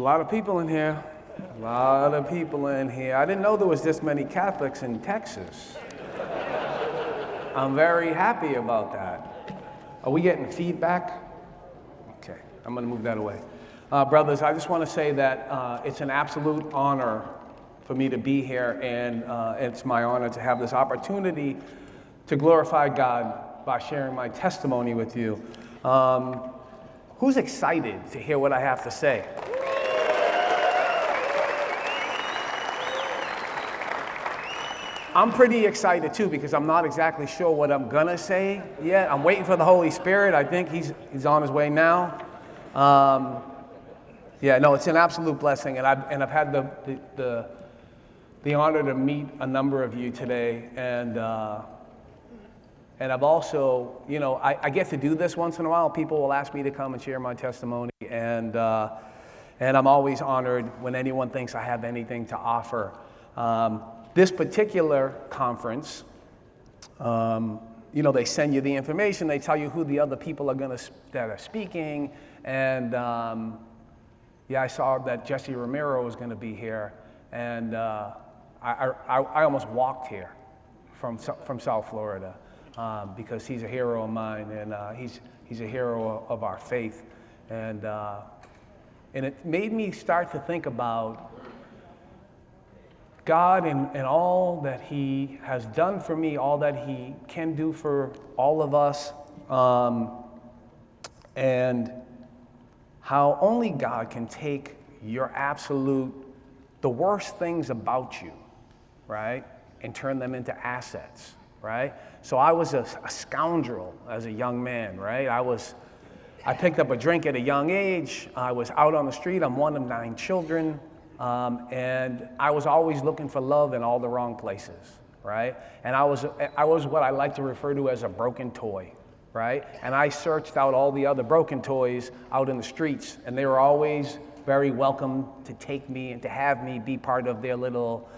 lot of people in here. A lot of people in here. I didn't know there was this many Catholics in Texas. I'm very happy about that. Are we getting feedback? Okay, I'm gonna move that away. Brothers, I just wanna say that it's an absolute honor for me to be here, and it's my honor to have this opportunity to glorify God by sharing my testimony with you. Who's excited to hear what I have to say? I'm pretty excited too, because I'm not exactly sure what I'm gonna say yet. I'm waiting for the Holy Spirit. I think he's on his way now. Yeah, no, it's an absolute blessing, and I've had the honor to meet a number of you today, and I've also, you know, I get to do this once in a while. People will ask me to come and share my testimony, and I'm always honored when anyone thinks I have anything to offer. This particular conference, you know, they send you the information, they tell you who the other people are that are speaking, and yeah, I saw that Jesse Romero was gonna be here, and I almost walked here from South Florida because he's a hero of mine, and he's a hero of our faith, and it made me start to think about God and all that he has done for me, all that he can do for all of us, and how only God can take the worst things about you, right, and turn them into assets, right? So I was a scoundrel as a young man, right? I picked up a drink at a young age. I was out on the street. I'm one of 9 children. And I was always looking for love in all the wrong places, right? And I was what I like to refer to as a broken toy, right? And I searched out all the other broken toys out in the streets, and they were always very welcome to take me and to have me be part of their little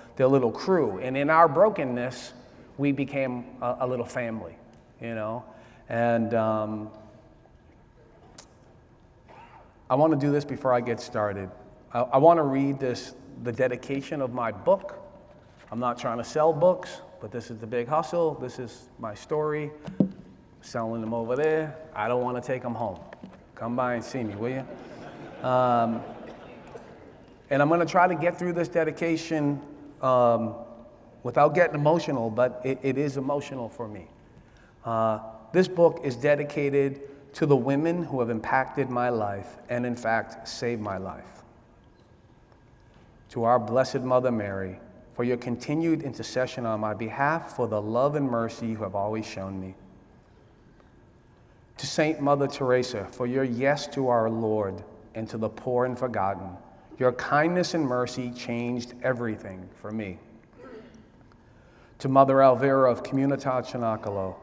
crew. And in our brokenness, we became a little family, you know? And I want to do this before I get started. I want to read the dedication of my book. I'm not trying to sell books, but this is the big hustle. This is my story. Selling them over there. I don't want to take them home. Come by and see me, will you? And I'm going to try to get through this dedication without getting emotional, but it is emotional for me. This book is dedicated to the women who have impacted my life and, in fact, saved my life. To our Blessed Mother Mary, for your continued intercession on my behalf, for the love and mercy you have always shown me. To Saint Mother Teresa, for your yes to our Lord and to the poor and forgotten. Your kindness and mercy changed everything for me. To Mother Elvira of Comunidad Chanacalo,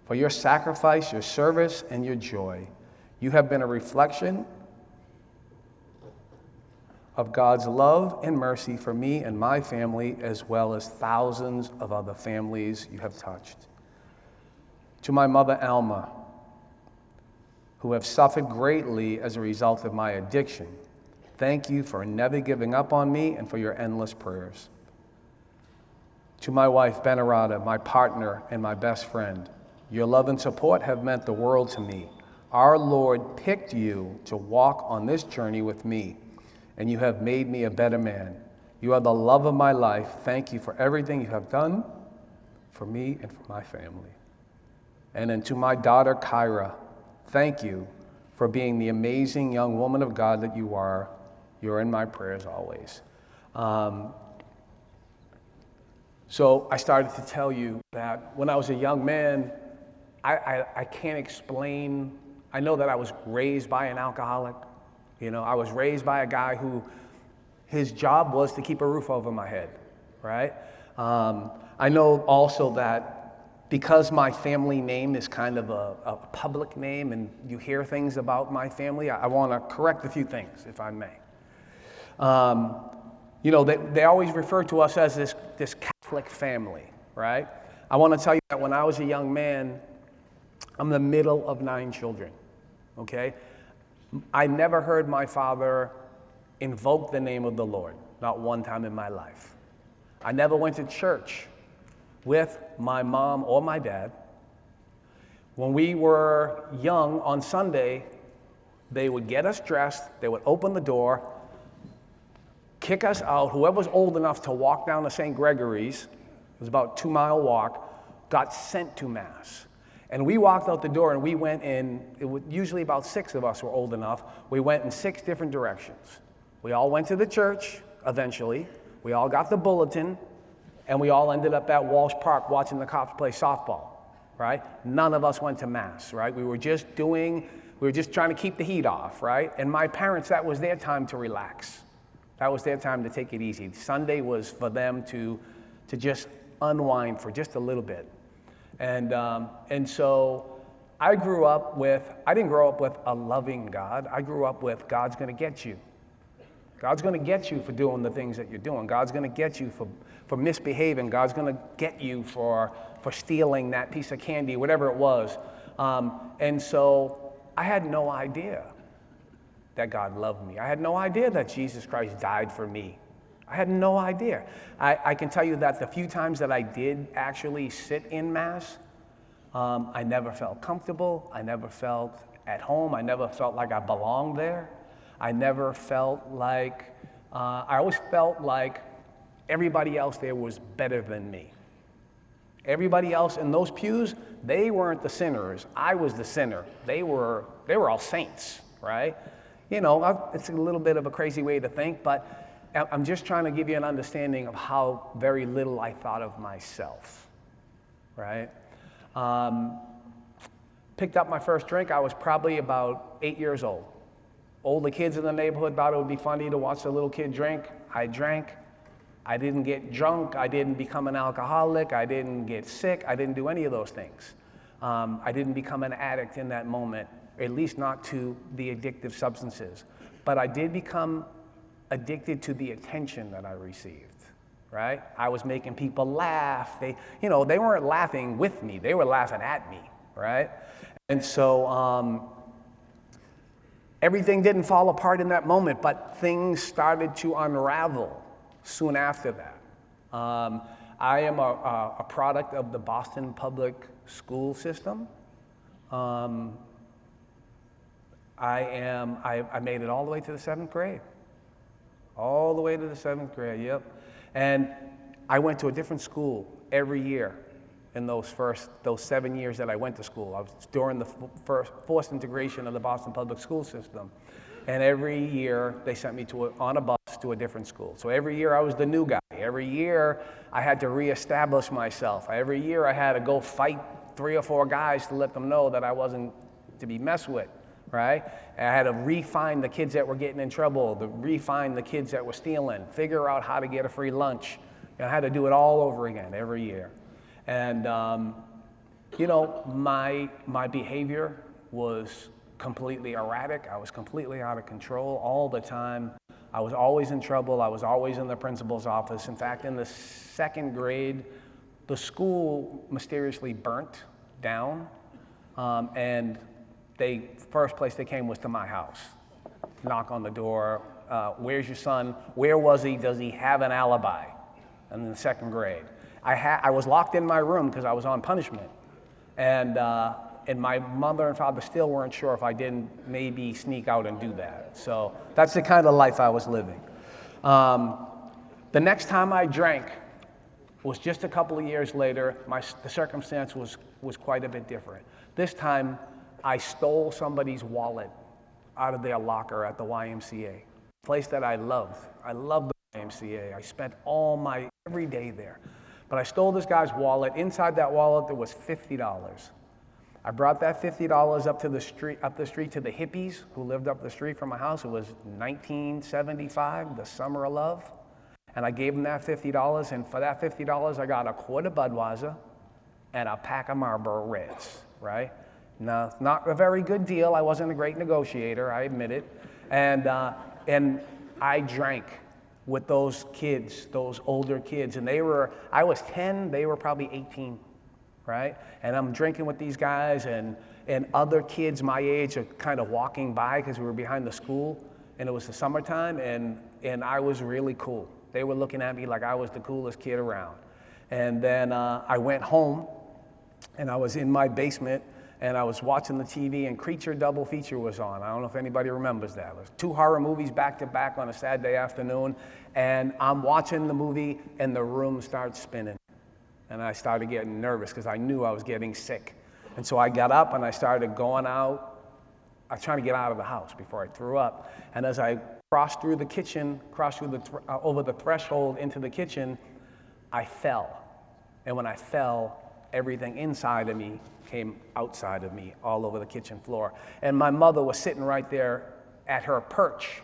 for your sacrifice, your service, and your joy. You have been a reflection of God's love and mercy for me and my family, as well as thousands of other families you have touched. To my mother Alma, who have suffered greatly as a result of my addiction, thank you for never giving up on me and for your endless prayers. To my wife Benarada, my partner and my best friend, your love and support have meant the world to me. Our Lord picked you to walk on this journey with me, and you have made me a better man. You are the love of my life. Thank you for everything you have done for me and for my family. And then to my daughter, Kyra, thank you for being the amazing young woman of God that you are. You're in my prayers always. So I started to tell you that when I was a young man, I can't explain. I know that I was raised by an alcoholic. You know, I was raised by a guy who his job was to keep a roof over my head, right? I know also that because my family name is kind of a public name and you hear things about my family, I want to correct a few things, if I may. You know, they always refer to us as this Catholic family, right? I want to tell you that when I was a young man, I'm the middle of 9 children, okay? I never heard my father invoked the name of the Lord, not one time in my life. I never went to church with my mom or my dad. When we were young on Sunday, they would get us dressed, they would open the door, kick us out. Whoever was old enough to walk down to St. Gregory's, it was about a 2-mile walk, got sent to Mass. And we walked out the door and we went in, usually about 6 of us were old enough, we went in 6 different directions. We all went to the church eventually, we all got the bulletin, and we all ended up at Walsh Park watching the cops play softball, right? None of us went to Mass, right? We were just trying to keep the heat off, right? And my parents, that was their time to relax. That was their time to take it easy. Sunday was for them to just unwind for just a little bit. And so I didn't grow up with a loving God. I grew up with God's gonna get you. God's gonna get you for doing the things that you're doing. God's gonna get you for misbehaving. God's gonna get you for stealing that piece of candy, whatever it was. And so I had no idea that God loved me. I had no idea that Jesus Christ died for me. I had no idea. I can tell you that the few times that I did actually sit in Mass, I never felt comfortable. I never felt at home. I never felt like I belonged there. I never felt like, I always felt like everybody else there was better than me. Everybody else in those pews, they weren't the sinners. I was the sinner. They were all saints, right? You know, it's a little bit of a crazy way to think, but I'm just trying to give you an understanding of how very little I thought of myself, right? Picked up my first drink, I was probably about 8 years old. Older kids in the neighborhood thought it would be funny to watch a little kid drink. I drank. I didn't get drunk. I didn't become an alcoholic. I didn't get sick. I didn't do any of those things. I didn't become an addict in that moment, at least not to the addictive substances. But I did become addicted to the attention that I received, right? I was making people laugh. They weren't laughing with me. They were laughing at me, right? And so everything didn't fall apart in that moment, but things started to unravel soon after that. I am a product of the Boston public school system. I made it all the way to the 7th grade. All the way to the 7th grade, yep. And I went to a different school every year in those 7 years that I went to school. I was during the forced integration of the Boston public school system. And every year they sent me on a bus to a different school. So every year I was the new guy. Every year I had to reestablish myself. Every year I had to go fight 3 or 4 guys to let them know that I wasn't to be messed with, right? And I had to refine the kids that were getting in trouble, refine the kids that were stealing, figure out how to get a free lunch. I had to do it all over again every year. And, my behavior was completely erratic. I was completely out of control all the time. I was always in trouble. I was always in the principal's office. In fact, in the 2nd grade, the school mysteriously burnt down, and first place they came was to my house. Knock on the door. Where's your son? Where was he? Does he have an alibi? And in the 2nd grade, I was locked in my room because I was on punishment, and my mother and father still weren't sure if I didn't maybe sneak out and do that. So that's the kind of life I was living. The next time I drank was just a couple of years later. The circumstance was quite a bit different. This time, I stole somebody's wallet out of their locker at the YMCA, a place that I loved. I loved the YMCA. I spent every day there. But I stole this guy's wallet. Inside that wallet, there was $50. I brought that $50 up the street to the hippies who lived up the street from my house. It was 1975, the summer of love. And I gave them that $50, and for that $50, I got a quart of Budweiser and a pack of Marlboro Reds, right? Now, not a very good deal. I wasn't a great negotiator, I admit it. And I drank with those kids, those older kids. And I was 10, they were probably 18, right? And I'm drinking with these guys, and other kids my age are kind of walking by because we were behind the school. and it was the summertime, and I was really cool. They were looking at me like I was the coolest kid around. And then I went home, and I was in my basement, and I was watching the TV, and Creature Double Feature was on. I don't know if anybody remembers that. It was 2 horror movies back to back on a Saturday afternoon, and I'm watching the movie, and the room starts spinning. And I started getting nervous because I knew I was getting sick. And so I got up, and I started going out. I was trying to get out of the house before I threw up. And as I crossed through the kitchen, over the threshold into the kitchen, I fell. And when I fell, everything inside of me came outside of me, all over the kitchen floor. And my mother was sitting right there at her perch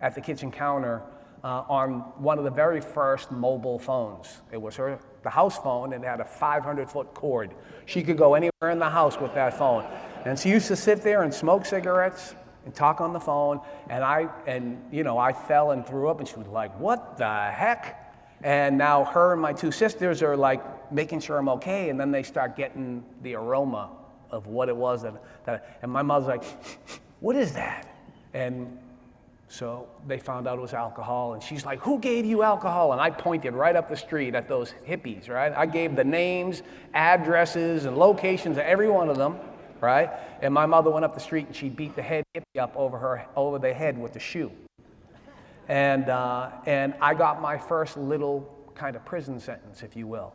at the kitchen counter on one of the very first mobile phones. It was the house phone, and it had a 500-foot cord. She could go anywhere in the house with that phone. And she used to sit there and smoke cigarettes and talk on the phone, and I fell and threw up, and she was like, "What the heck?" And now her and my 2 sisters are like making sure I'm okay, and then they start getting the aroma of what it was and my mother's like, "What is that?" And so they found out it was alcohol, and she's like, "Who gave you alcohol?" And I pointed right up the street at those hippies, right? I gave the names, addresses, and locations of every one of them, right? And my mother went up the street, and she beat the head hippie up over the head with the shoe. And I got my first little kind of prison sentence, if you will,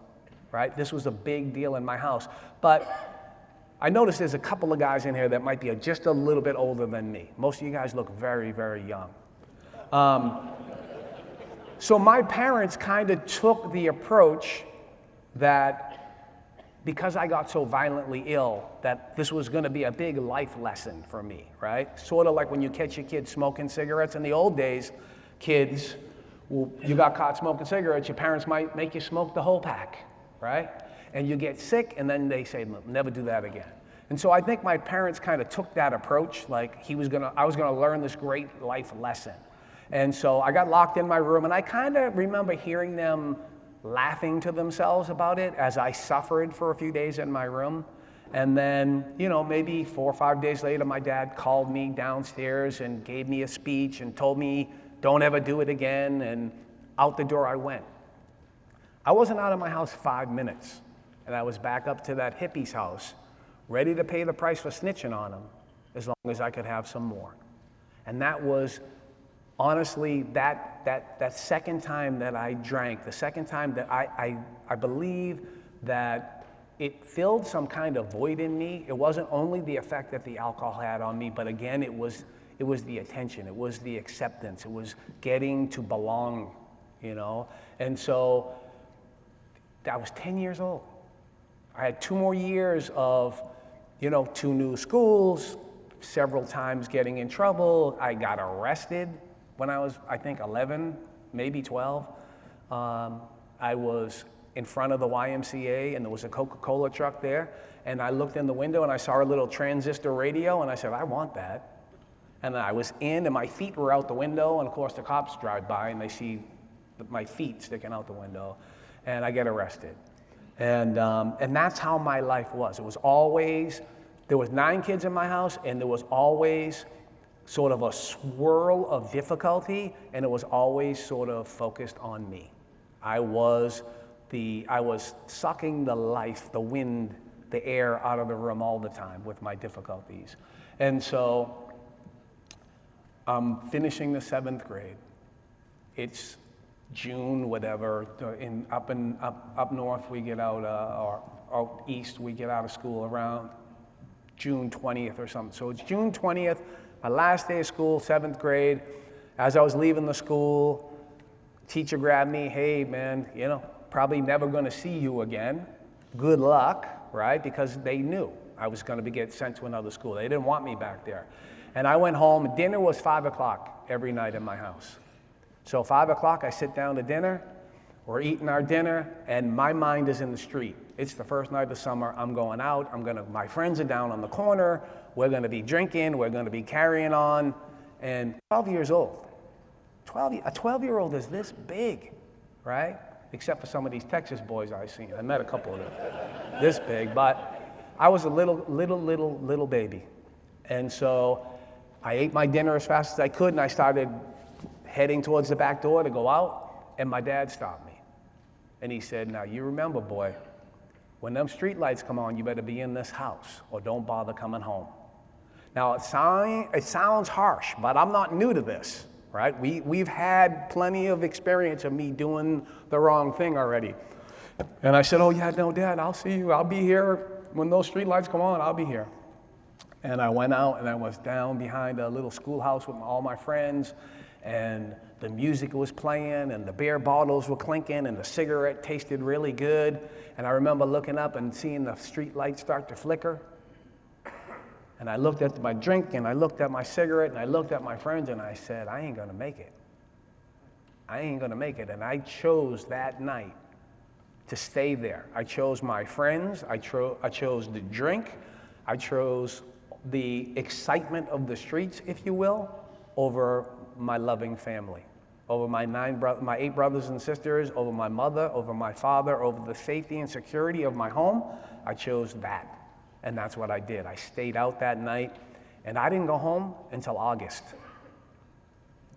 right? This was a big deal in my house. But I noticed there's a couple of guys in here that might be just a little bit older than me. Most of you guys look very, very young. So my parents kind of took the approach that because I got so violently ill, that this was going to be a big life lesson for me, right? Sort of like when you catch your kids smoking cigarettes. In the old days, kids, you got caught smoking cigarettes, your parents might make you smoke the whole pack, right? And you get sick, and then they say, "Never do that again." And so I think my parents kind of took that approach, like I was gonna learn this great life lesson. And so I got locked in my room, and I kind of remember hearing them laughing to themselves about it as I suffered for a few days in my room. And then, maybe 4 or 5 days later, my dad called me downstairs and gave me a speech and told me, "Don't ever do it again," and out the door I went. I wasn't out of my house 5 minutes, and I was back up to that hippie's house, ready to pay the price for snitching on him, as long as I could have some more. And that was, honestly, that second time that I drank, the second time that I believe that it filled some kind of void in me. It wasn't only the effect that the alcohol had on me, but again, it was the attention, it was the acceptance, it was getting to belong, And so I was 10 years old. I had 2 more years of, 2 new schools, several times getting in trouble. I got arrested when I was, I think, 11, maybe 12. I was in front of the YMCA, and there was a Coca-Cola truck there, and I looked in the window, and I saw a little transistor radio, and I said, "I want that." And I was in, and my feet were out the window, and of course the cops drive by, and they see my feet sticking out the window, and I get arrested. And that's how my life was. It was always, there was 9 kids in my house, and there was always sort of a swirl of difficulty, and it was always sort of focused on me. I was sucking the life, the wind, the air out of the room all the time with my difficulties. And so I'm finishing the 7th grade. It's June, whatever. Up north, we get out, or out east, we get out of school around June 20th or something. So it's June 20th, my last day of school, 7th grade. As I was leaving the school, teacher grabbed me, "Hey, man, probably never going to see you again. Good luck," right? Because they knew I was going to get sent to another school. They didn't want me back there. And I went home. Dinner was 5 o'clock every night in my house. So 5 o'clock, I sit down to dinner. We're eating our dinner, and my mind is in the street. It's the first night of summer. I'm going out. My friends are down on the corner. We're going to be drinking. We're going to be carrying on. And 12 years old. A 12-year-old is this big, right? Except for some of these Texas boys I've seen. I met a couple of them this big, but I was a little baby. And so I ate my dinner as fast as I could, and I started heading towards the back door to go out, and my dad stopped me. And he said, now you remember, boy, when them street lights come on, you better be in this house or don't bother coming home. Now, it sounds harsh, but I'm not new to this, right? We've had plenty of experience of me doing the wrong thing already. And I said, oh yeah, no, Dad, I'll see you. I'll be here when those street lights come on, I'll be here. And I went out and I was down behind a little schoolhouse with all my friends, and the music was playing and the beer bottles were clinking and the cigarette tasted really good. And I remember looking up and seeing the street lights start to flicker. And I looked at my drink and I looked at my cigarette and I looked at my friends and I said, I ain't gonna make it. I ain't gonna make it. And I chose that night to stay there. I chose my friends, I chose the drink, I chose the excitement of the streets, if you will, over my loving family, over my 8 brothers and sisters, over my mother, over my father, over the safety and security of my home. I chose that. And that's what I did. I stayed out that night, and I didn't go home until August.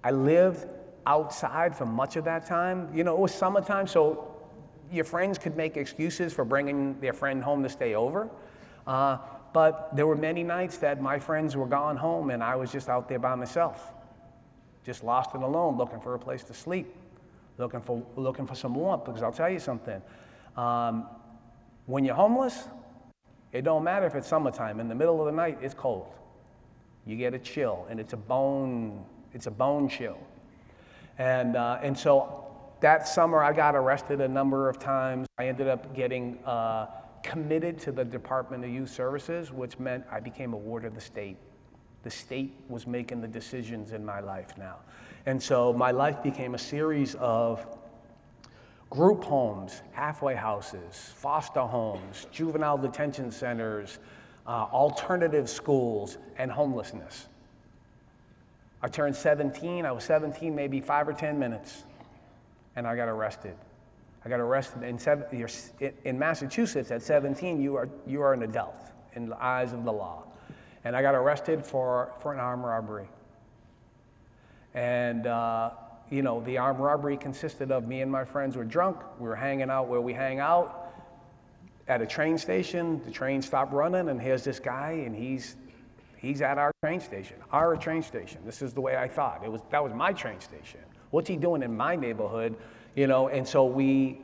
I lived outside for much of that time. You know, it was summertime, so your friends could make excuses for bringing their friend home to stay over. But there were many nights that my friends were gone home, and I was just out there by myself, just lost and alone, looking for a place to sleep, looking for some warmth. Because I'll tell you something, when you're homeless, it don't matter if it's summertime. In the middle of the night, it's cold. You get a chill, and it's a bone chill. And so that summer, I got arrested a number of times. I ended up getting committed to the Department of Youth Services, which meant I became a ward of the state. The state was making the decisions in my life now. And so my life became a series of group homes, halfway houses, foster homes, juvenile detention centers, alternative schools, and homelessness. I turned 17. I was 17 maybe 5 or 10 minutes, and I got arrested. I got arrested in Massachusetts at 17. You are an adult in the eyes of the law, and I got arrested for an armed robbery. And you know, the armed robbery consisted of me and my friends were drunk. We were hanging out where we hang out at a train station. The train stopped running, and here's this guy, and he's at our train station. Our train station. This is the way I thought. That was my train station. What's he doing in my neighborhood? You know, and so we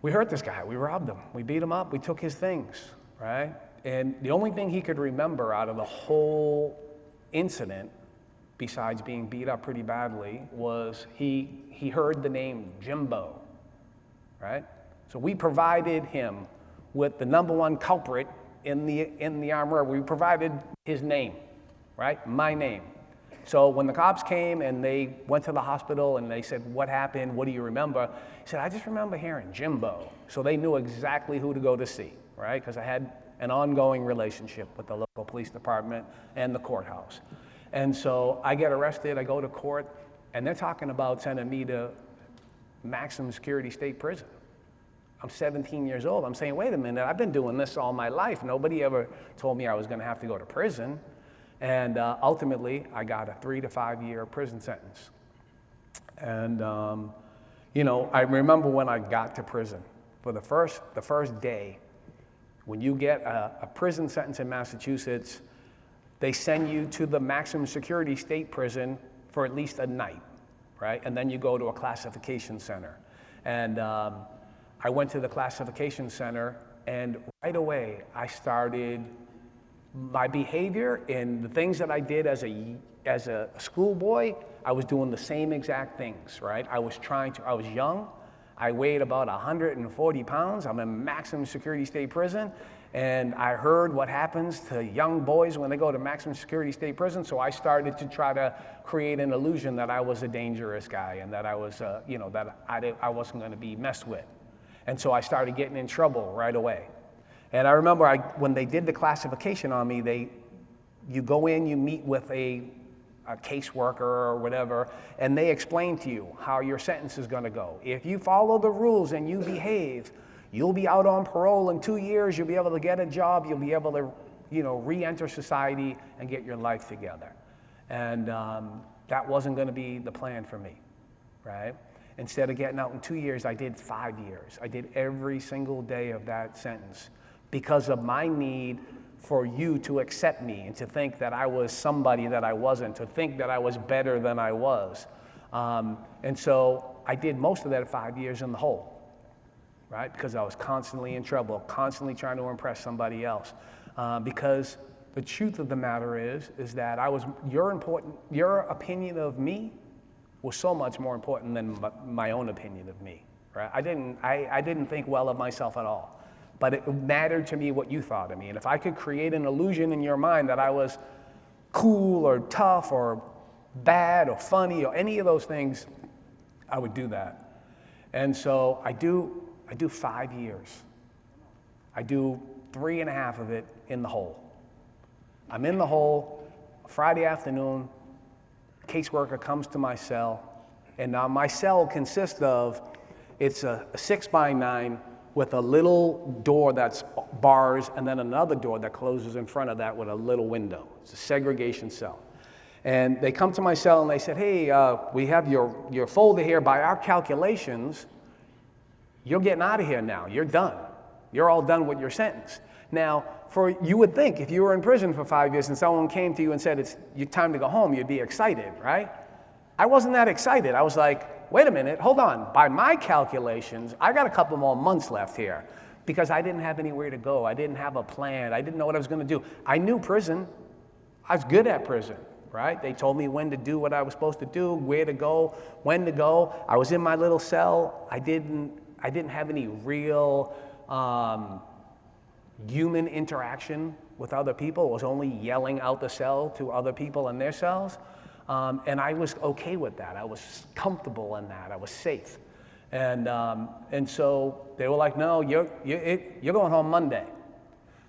hurt this guy. We robbed him. We beat him up. We took his things, right? And the only thing he could remember out of the whole incident, besides being beat up pretty badly, was he heard the name Jimbo, right? So we provided him with the number one culprit in the armed robbery. We provided his name, right? My name. So when the cops came and they went to the hospital and they said, what happened? What do you remember? He said, I just remember hearing Jimbo. So they knew exactly who to go to see, right? Because I had an ongoing relationship with the local police department and the courthouse. And so I get arrested, I go to court, and they're talking about sending me to maximum security state prison. I'm 17 years old. I'm saying, wait a minute, I've been doing this all my life. Nobody ever told me I was gonna have to go to prison. And ultimately, I got a 3 to 5 year prison sentence. And you know, I remember when I got to prison, for the first day, when you get a prison sentence in Massachusetts, they send you to the maximum security state prison for at least a night, right? And then you go to a classification center. And I went to the classification center, and right away, I started my behavior and the things that I did as a schoolboy. I was doing the same exact things, right? I was young. I weighed about 140 pounds. I'm in maximum security state prison. And I heard what happens to young boys when they go to maximum security state prison. So I started to try to create an illusion that I was a dangerous guy and that I was, you know, that I wasn't going to be messed with. And so I started getting in trouble right away. And I remember when they did the classification on me, you go in, you meet with a caseworker or whatever, and they explain to you how your sentence is going to go. If you follow the rules and you behave, you'll be out on parole in 2 years, you'll be able to get a job, you'll be able to re-enter society and get your life together. And that wasn't going to be the plan for me, right? Instead of getting out in 2 years, I did 5 years. I did every single day of that sentence because of my need for you to accept me and to think that I was somebody that I wasn't, to think that I was better than I was. And so I did most of that 5 years in the hole, right? Because I was constantly in trouble, constantly trying to impress somebody else. Because the truth of the matter is that your opinion of me was so much more important than my own opinion of me, right? I didn't think well of myself at all, but it mattered to me what you thought of me. And if I could create an illusion in your mind that I was cool or tough or bad or funny or any of those things, I would do that. And so I do 5 years. I do 3.5 of it in the hole. I'm in the hole, Friday afternoon, caseworker comes to my cell, and now my cell consists of, it's a 6x9 with a little door that's bars and then another door that closes in front of that with a little window. It's a segregation cell. And they come to my cell and they said, hey, we have your folder here. By our calculations, you're getting out of here now. You're done. You're all done with your sentence. Now, you would think if you were in prison for 5 years and someone came to you and said, it's your time to go home, you'd be excited, right? I wasn't that excited. I was like, wait a minute, hold on. By my calculations, I got a couple more months left here because I didn't have anywhere to go. I didn't have a plan. I didn't know what I was going to do. I knew prison. I was good at prison, right? They told me when to do what I was supposed to do, where to go, when to go. I was in my little cell. I didn't have any real human interaction with other people. It was only yelling out the cell to other people in their cells. And I was okay with that. I was comfortable in that. I was safe. And so they were like, no, you're going home Monday.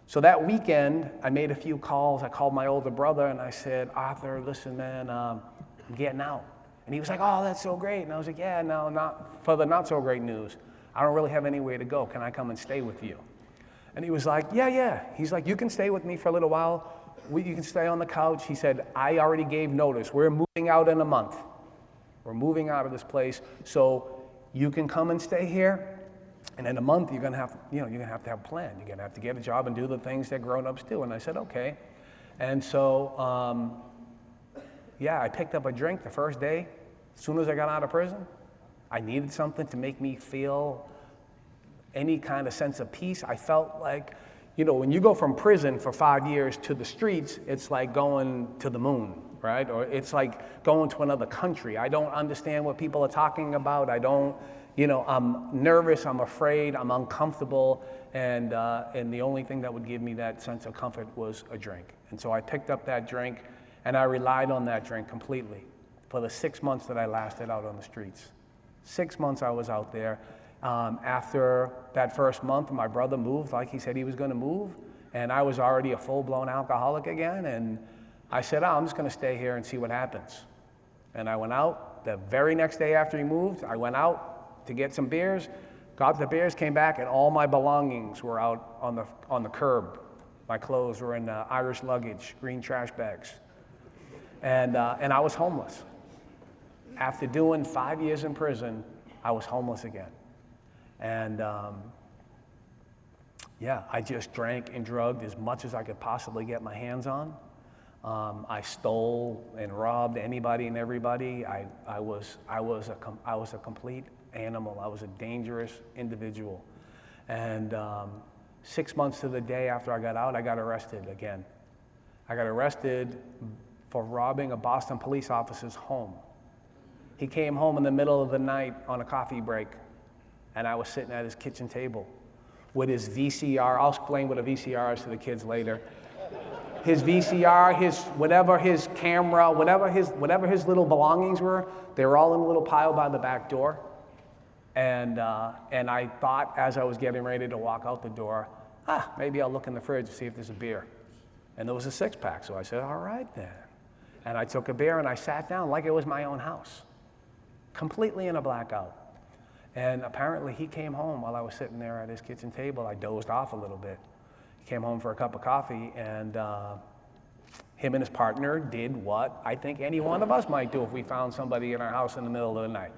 So that weekend, I made a few calls. I called my older brother and I said, Arthur, listen, man, I'm getting out. And he was like, oh, that's so great. And I was like, yeah, no, not for the not so great news. I don't really have anywhere to go. Can I come and stay with you? And he was like, yeah. He's like, you can stay with me for a little while. You can stay on the couch. He said, I already gave notice. We're moving out in a month. We're moving out of this place. So you can come and stay here. And in a month, you're gonna have to have a plan. You're gonna have to get a job and do the things that grown-ups do. And I said, okay. And so, I picked up a drink the first day. As soon as I got out of prison, I needed something to make me feel any kind of sense of peace. I felt like, when you go from prison for 5 years to the streets, it's like going to the moon, right? Or it's like going to another country. I don't understand what people are talking about. I'm nervous, I'm afraid, I'm uncomfortable, and the only thing that would give me that sense of comfort was a drink. And so I picked up that drink, and I relied on that drink completely for the 6 months that I lasted out on the streets. 6 months I was out there. After that first month, my brother moved like he said he was going to move, and I was already a full-blown alcoholic again, and I said, I'm just going to stay here and see what happens. And I went out. The very next day after he moved, I went out to get some beers, got the beers, came back, and all my belongings were out on the curb. My clothes were in Irish luggage, green trash bags. And I was homeless. After doing 5 years in prison, I was homeless again. And I just drank and drugged as much as I could possibly get my hands on. I stole and robbed anybody and everybody. I was a complete animal. I was a dangerous individual. And 6 months to the day after I got out, I got arrested again. I got arrested for robbing a Boston police officer's home. He came home in the middle of the night on a coffee break, and I was sitting at his kitchen table with his VCR. I'll explain what a VCR is to the kids later. His VCR, his camera, whatever his little belongings were, they were all in a little pile by the back door. And I thought as I was getting ready to walk out the door, maybe I'll look in the fridge to see if there's a beer. And there was a 6-pack, so I said, all right then. And I took a beer and I sat down like it was my own house, completely in a blackout. And apparently he came home while I was sitting there at his kitchen table. I dozed off a little bit. He came home for a cup of coffee, and him and his partner did what I think any one of us might do if we found somebody in our house in the middle of the night.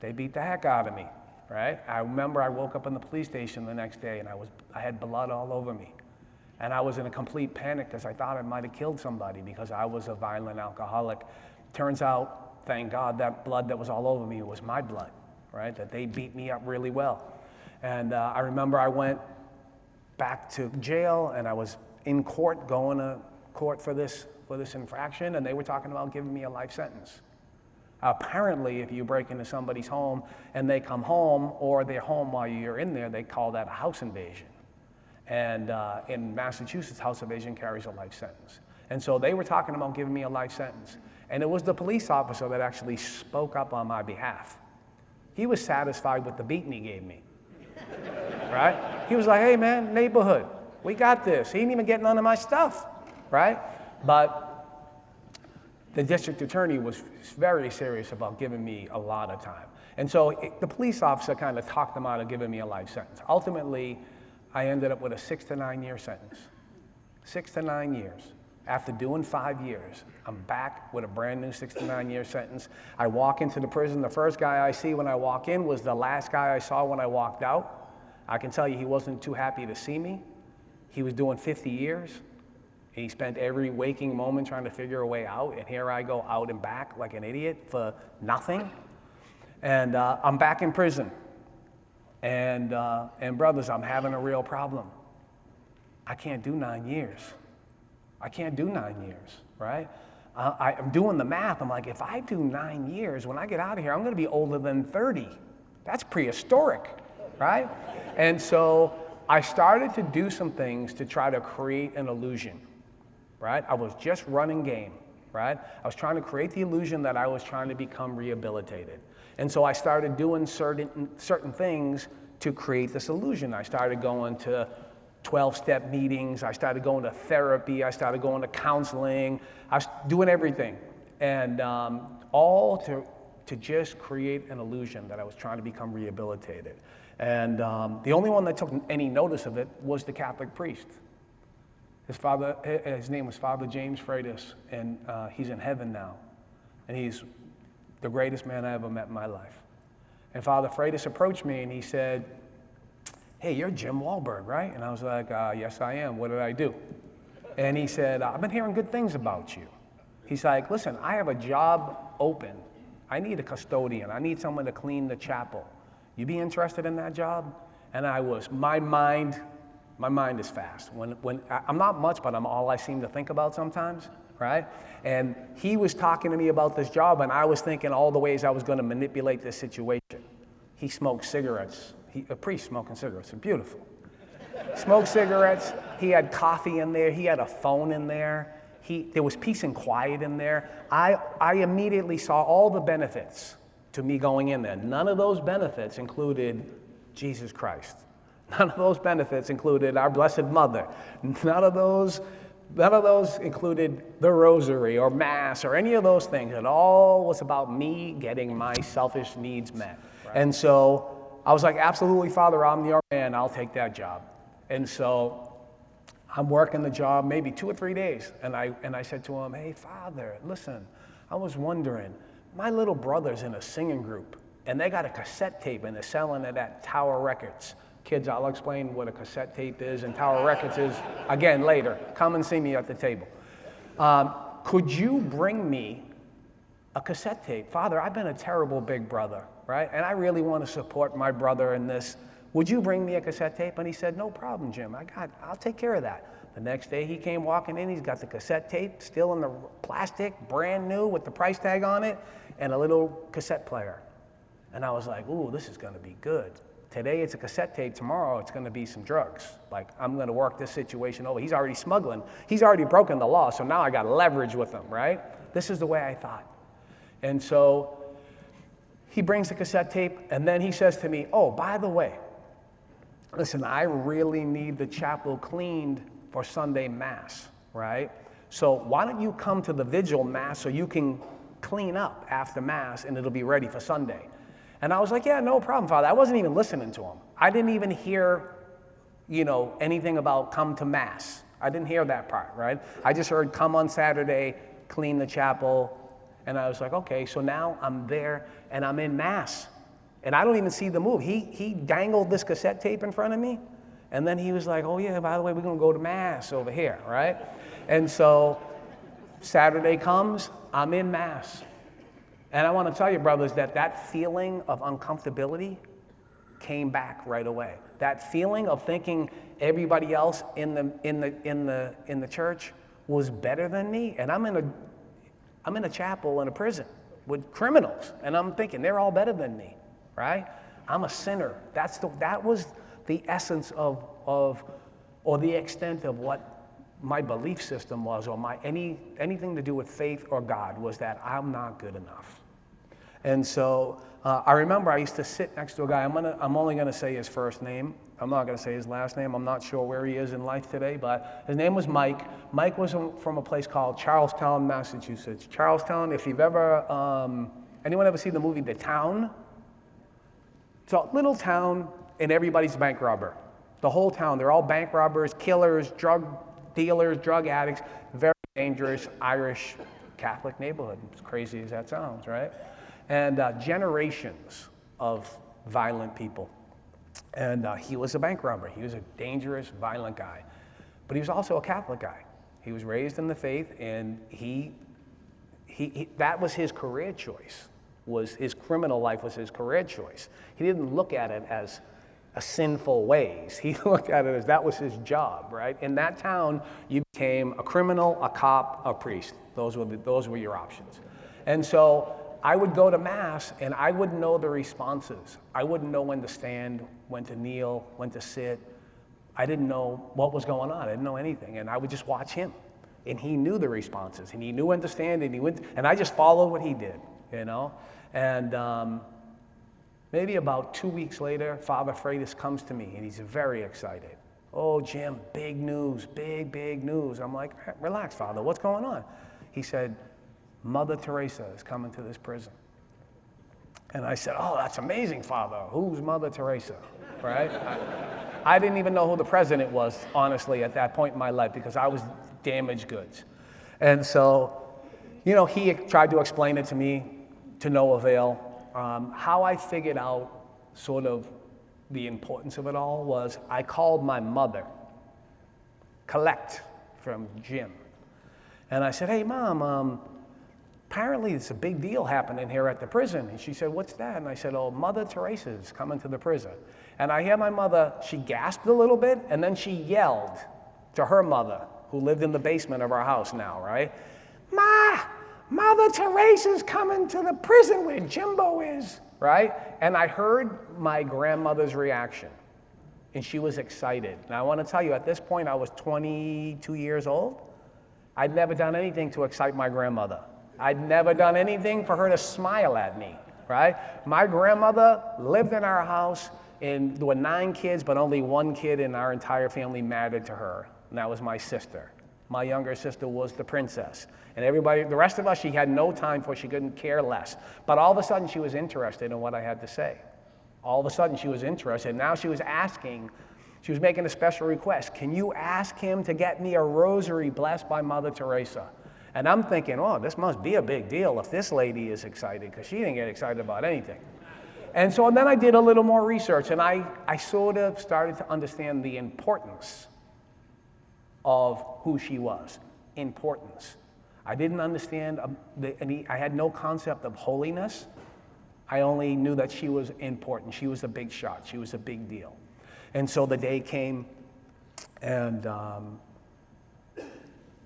They beat the heck out of me, right? I remember I woke up in the police station the next day, and I had blood all over me. And I was in a complete panic because I thought I might have killed somebody because I was a violent alcoholic. Turns out, thank God, that blood that was all over me was my blood, right? That they beat me up really well. And I remember I went back to jail, and I was in court, going to court for this infraction, and they were talking about giving me a life sentence. Apparently, if you break into somebody's home and they come home, or they're home while you're in there, they call that a house invasion. And in Massachusetts, house invasion carries a life sentence. And so they were talking about giving me a life sentence. And it was the police officer that actually spoke up on my behalf. He was satisfied with the beating he gave me, right? He was like, hey man, neighborhood, we got this. He didn't even get none of my stuff, right? But the district attorney was very serious about giving me a lot of time. And so the police officer kind of talked them out of giving me a life sentence. Ultimately, I ended up with a 6 to 9 year sentence. 6 to 9 years. After doing 5 years, I'm back with a brand new 6 to 9 year sentence. I walk into the prison. The first guy I see when I walk in was the last guy I saw when I walked out. I can tell you he wasn't too happy to see me. He was doing 50 years. He spent every waking moment trying to figure a way out, and here I go out and back like an idiot for nothing. And I'm back in prison. And brothers, I'm having a real problem. I can't do 9 years. I can't do 9 years, right? I'm doing the math. I'm like, if I do 9 years, when I get out of here, I'm going to be older than 30. That's prehistoric, right? And so I started to do some things to try to create an illusion, right? I was just running game, right? I was trying to create the illusion that I was trying to become rehabilitated. And so I started doing certain things to create this illusion. I started going to 12-step meetings. I started going to therapy. I started going to counseling. I was doing everything. And all to just create an illusion that I was trying to become rehabilitated. And the only one that took any notice of it was the Catholic priest. His name was Father James Freitas, and he's in heaven now. And he's the greatest man I ever met in my life. And Father Freitas approached me and he said, hey, you're Jim Wahlberg, right? And I was like, yes, I am. What did I do? And he said, I've been hearing good things about you. He's like, listen, I have a job open. I need a custodian. I need someone to clean the chapel. You be interested in that job? And my mind is fast. When I'm not much, but I'm all I seem to think about sometimes, right? And he was talking to me about this job, and I was thinking all the ways I was going to manipulate this situation. He smoked cigarettes. A priest smoking cigarettes, beautiful. Smoked cigarettes, he had coffee in there, he had a phone in there, there was peace and quiet in there. I immediately saw all the benefits to me going in there. None of those benefits included Jesus Christ. None of those benefits included our Blessed Mother. None of those included the rosary or mass or any of those things. It all was about me getting my selfish needs met. Right. And so I was like, absolutely, Father, I'm your man. I'll take that job. And so I'm working the job maybe 2 or 3 days. And I said to him, hey, Father, listen, I was wondering, my little brother's in a singing group, and they got a cassette tape, and they're selling it at Tower Records. Kids, I'll explain what a cassette tape is and Tower Records is, again, later. Come and see me at the table. Could you bring me a cassette tape? Father, I've been a terrible big brother, right? And I really want to support my brother in this. Would you bring me a cassette tape? And he said, no problem, Jim. I'll take care of that. The next day he came walking in, he's got the cassette tape still in the plastic, brand new with the price tag on it, and a little cassette player. And I was like, ooh, this is going to be good. Today it's a cassette tape, tomorrow it's going to be some drugs. Like, I'm going to work this situation over. He's already smuggling. He's already broken the law, so now I got leverage with him, right? This is the way I thought. And so he brings the cassette tape, and then he says to me, oh, by the way, listen, I really need the chapel cleaned for Sunday Mass, right? So why don't you come to the vigil Mass so you can clean up after Mass and it'll be ready for Sunday. And I was like, yeah, no problem, Father. I wasn't even listening to him. I didn't even hear anything about come to Mass. I didn't hear that part, right? I just heard come on Saturday, clean the chapel. And I was like, okay, so now I'm there and I'm in Mass. And I don't even see the move. He dangled this cassette tape in front of me. And then he was like, oh yeah, by the way, we're going to go to Mass over here, right? And so Saturday comes, I'm in Mass. And I want to tell you, brothers, that feeling of uncomfortability came back right away. That feeling of thinking everybody else in the church was better than me, and I'm in a chapel in a prison with criminals, and I'm thinking they're all better than me, right? I'm a sinner. That was the essence of or the extent of what my belief system was, or anything to do with faith or God, was that I'm not good enough. And so I remember I used to sit next to a guy. I'm only going to say his first name. I'm not going to say his last name. I'm not sure where he is in life today, but his name was Mike. Mike was from a place called Charlestown, Massachusetts. Charlestown, if you've ever, anyone ever seen the movie The Town? It's a little town, and everybody's a bank robber. The whole town, they're all bank robbers, killers, drug dealers, drug addicts, very dangerous Irish Catholic neighborhood, as crazy as that sounds, right? And generations of violent people. And he was a bank robber. He was a dangerous, violent guy. But he was also a Catholic guy. He was raised in the faith, and he that was his career choice. His criminal life was his career choice. He didn't look at it as a sinful ways. He looked at it as that was his job, right? In that town, you became a criminal, a cop, a priest. Those were your options. And so I would go to Mass, and I wouldn't know the responses. I wouldn't know when to stand, when to kneel, when to sit. I didn't know what was going on. I didn't know anything, and I would just watch him. And he knew the responses, and he knew when to stand, and I just followed what he did, And maybe about 2 weeks later, Father Freitas comes to me, and he's very excited. Oh, Jim, big news, big news. I'm like, relax, Father, what's going on? He said, Mother Teresa is coming to this prison. And I said, oh, that's amazing, Father. Who's Mother Teresa, right? I didn't even know who the president was, honestly, at that point in my life, because I was damaged goods. And so, he tried to explain it to me to no avail. How I figured out sort of the importance of it all was I called my mother, collect from Jim. And I said, hey, Mom, apparently it's a big deal happening here at the prison. And she said, what's that? And I said, oh, Mother Teresa is coming to the prison. And I hear my mother, she gasped a little bit, and then she yelled to her mother, who lived in the basement of our house now, right? Ma, Mother Teresa's coming to the prison where Jimbo is, right? And I heard my grandmother's reaction, and she was excited. And I want to tell you, at this point, I was 22 years old. I'd never done anything to excite my grandmother. I'd never done anything for her to smile at me, right? My grandmother lived in our house, and there were 9 kids, but only 1 kid in our entire family mattered to her, and that was my sister. My younger sister was the princess. And everybody, the rest of us, she had no time for, she couldn't care less. But all of a sudden, she was interested in what I had to say. All of a sudden, she was interested. Now she was making a special request. Can you ask him to get me a rosary blessed by Mother Teresa? And I'm thinking, oh, this must be a big deal if this lady is excited, because she didn't get excited about anything. And so then I did a little more research, and I sort of started to understand the importance of who she was. Importance. I didn't understand, I had no concept of holiness. I only knew that she was important. She was a big shot. She was a big deal. And so the day came, and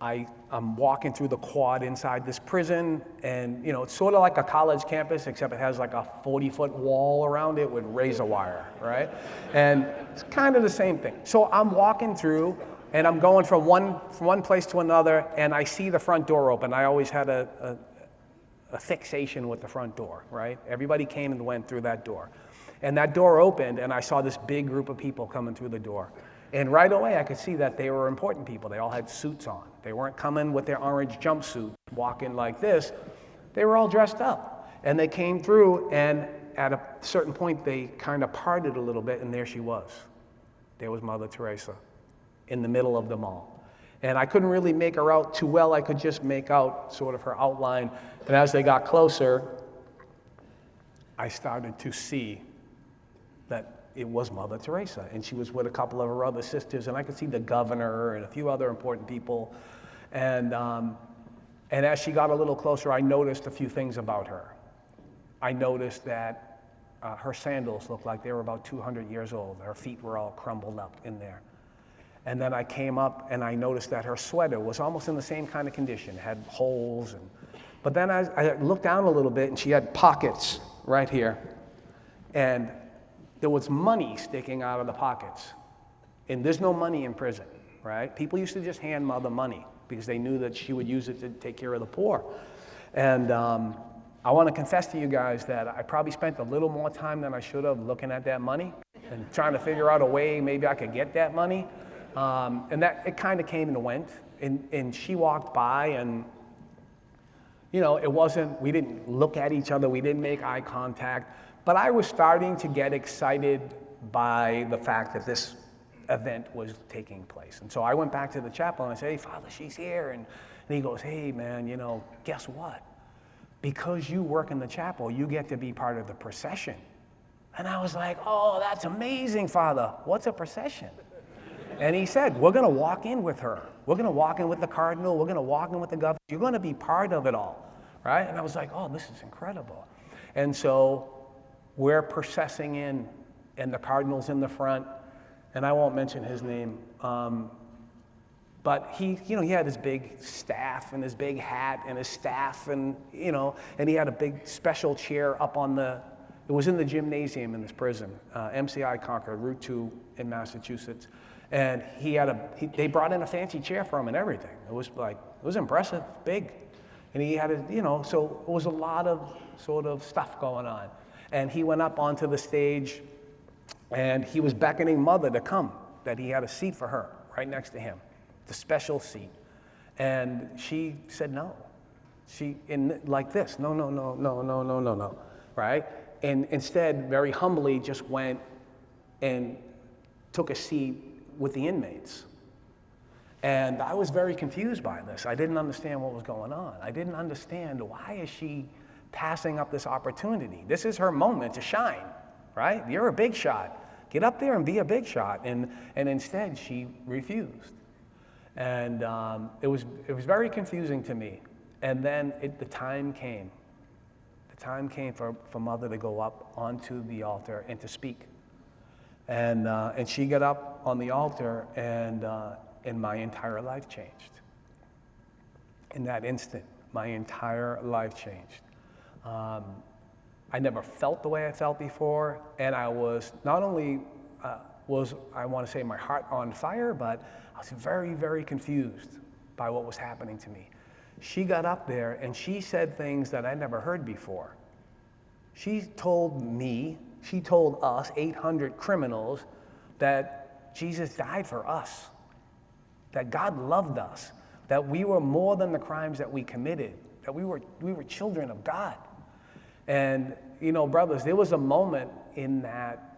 I'm walking through the quad inside this prison, and it's sort of like a college campus, except it has like a 40-foot wall around it with razor wire, right? And it's kind of the same thing. So I'm walking through, and I'm going from one place to another, and I see the front door open. I always had a fixation with the front door, right? Everybody came and went through that door. And that door opened, and I saw this big group of people coming through the door. And right away, I could see that they were important people. They all had suits on. They weren't coming with their orange jumpsuit, walking like this. They were all dressed up. And they came through, and at a certain point, they kind of parted a little bit, and there she was. There was Mother Teresa in the middle of them all. And I couldn't really make her out too well. I could just make out sort of her outline. And as they got closer, I started to see that it was Mother Teresa. And she was with a couple of her other sisters. And I could see the governor and a few other important people. And as she got a little closer, I noticed a few things about her. I noticed that her sandals looked like they were about 200 years old. Her feet were all crumbled up in there. And then I came up and I noticed that her sweater was almost in the same kind of condition, had holes. But then I looked down a little bit and she had pockets right here. And there was money sticking out of the pockets. And there's no money in prison, right? People used to just hand Mother money because they knew that she would use it to take care of the poor. And I want to confess to you guys that I probably spent a little more time than I should have looking at that money and trying to figure out a way maybe I could get that money. And that it kind of came and went. And she walked by and, you know, we didn't look at each other, we didn't make eye contact, but I was starting to get excited by the fact that this event was taking place. And so I went back to the chapel and I said, "Hey, Father, she's here." And he goes, "Hey, man, you know, guess what? Because you work in the chapel, you get to be part of the procession." And I was like, "Oh, that's amazing, Father. What's a procession?" And he said, "We're going to walk in with her. We're going to walk in with the cardinal. We're going to walk in with the governor. You're going to be part of it all," right? And I was like, "Oh, this is incredible." And so we're processing in, and the cardinal's in the front, and I won't mention his name, but he had his big staff and his big hat and his staff, and and he had a big special chair up on it was in the gymnasium in this prison, MCI Concord, Route 2 in Massachusetts. And they brought in a fancy chair for him and everything. It was impressive, big. And he had so it was a lot of sort of stuff going on. And he went up onto the stage and he was beckoning Mother to come, that he had a seat for her right next to him, the special seat. And she said no. Like this, no, right? And instead, very humbly, just went and took a seat with the inmates. And I was very confused by this. I didn't understand what was going on. I didn't understand, why is she passing up this opportunity? This is her moment to shine, right? You're a big shot. Get up there and be a big shot. And instead, she refused. And it was very confusing to me. And then the time came. The time came for Mother to go up onto the altar and to speak. And she got up on the altar, and my entire life changed. In that instant, my entire life changed. I never felt the way I felt before, and I was not only I want to say my heart on fire, but I was very, very confused by what was happening to me. She got up there and she said things that I never heard before. She told us, 800 criminals, that Jesus died for us, that God loved us, that we were more than the crimes that we committed, that we were children of God. And, brothers, there was a moment in that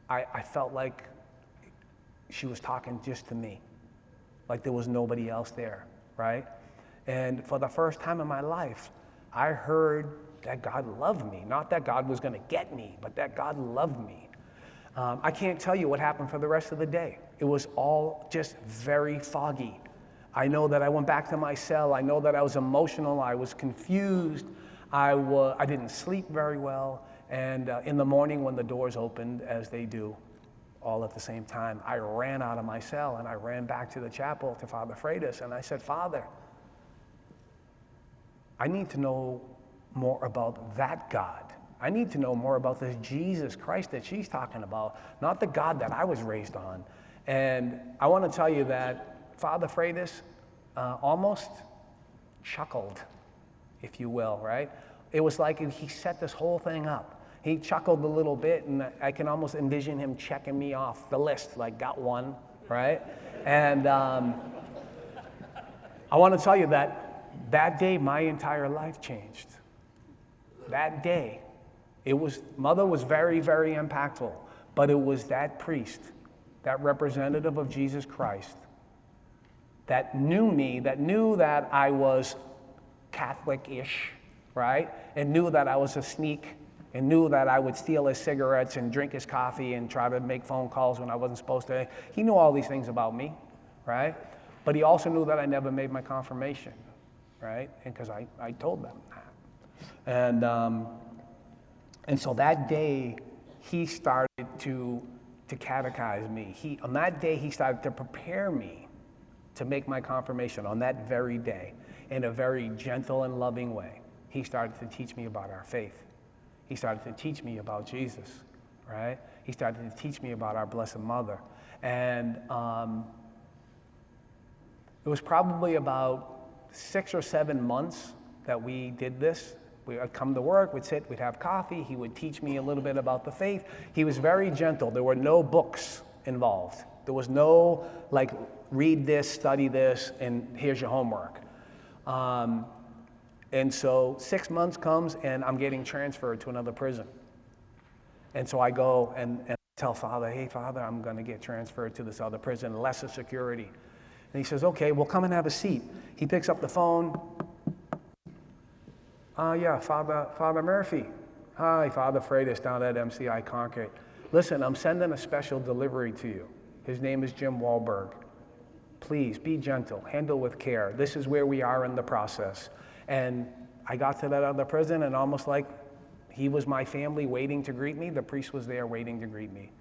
I felt like she was talking just to me, like there was nobody else there, right? And for the first time in my life, I heard that God loved me. Not that God was going to get me, but that God loved me. I can't tell you what happened for the rest of the day. It was all just very foggy. I know that I went back to my cell. I know that I was emotional. I was confused. I didn't sleep very well. And in the morning when the doors opened, as they do, all at the same time, I ran out of my cell and I ran back to the chapel to Father Freitas, and I said, "Father, I need to know more about that God. I need to know more about this Jesus Christ that she's talking about, not the God that I was raised on." And I want to tell you that Father Freitas almost chuckled, if you will, right? It was like he set this whole thing up. He chuckled a little bit, and I can almost envision him checking me off the list, like, got one, right? And I want to tell you that day, my entire life changed. That day, Mother was very, very impactful. But it was that priest, that representative of Jesus Christ, that knew me, that knew that I was Catholic-ish, right? And knew that I was a sneak, and knew that I would steal his cigarettes and drink his coffee and try to make phone calls when I wasn't supposed to. He knew all these things about me, right? But he also knew that I never made my confirmation, right? And because I told them that. And so that day, he started to catechize me. On that day, he started to prepare me to make my confirmation on that very day in a very gentle and loving way. He started to teach me about our faith. He started to teach me about Jesus, right? He started to teach me about our Blessed Mother. And it was probably about 6 or 7 months that we did this. I'd come to work, we'd sit, we'd have coffee. He would teach me a little bit about the faith. He was very gentle. There were no books involved. There was no, like, read this, study this, and here's your homework. And so 6 months comes, and I'm getting transferred to another prison. And so I go and tell Father, hey, Father, I'm going to get transferred to this other prison, lesser security. And he says, okay, well, come and have a seat. He picks up the phone. Yeah, Father Murphy. Hi, Father Freitas down at MCI Concord. Listen, I'm sending a special delivery to you. His name is Jim Wahlberg. Please, be gentle, handle with care. This is where we are in the process. And I got to that other prison, and almost like he was my family waiting to greet me, the priest was there waiting to greet me.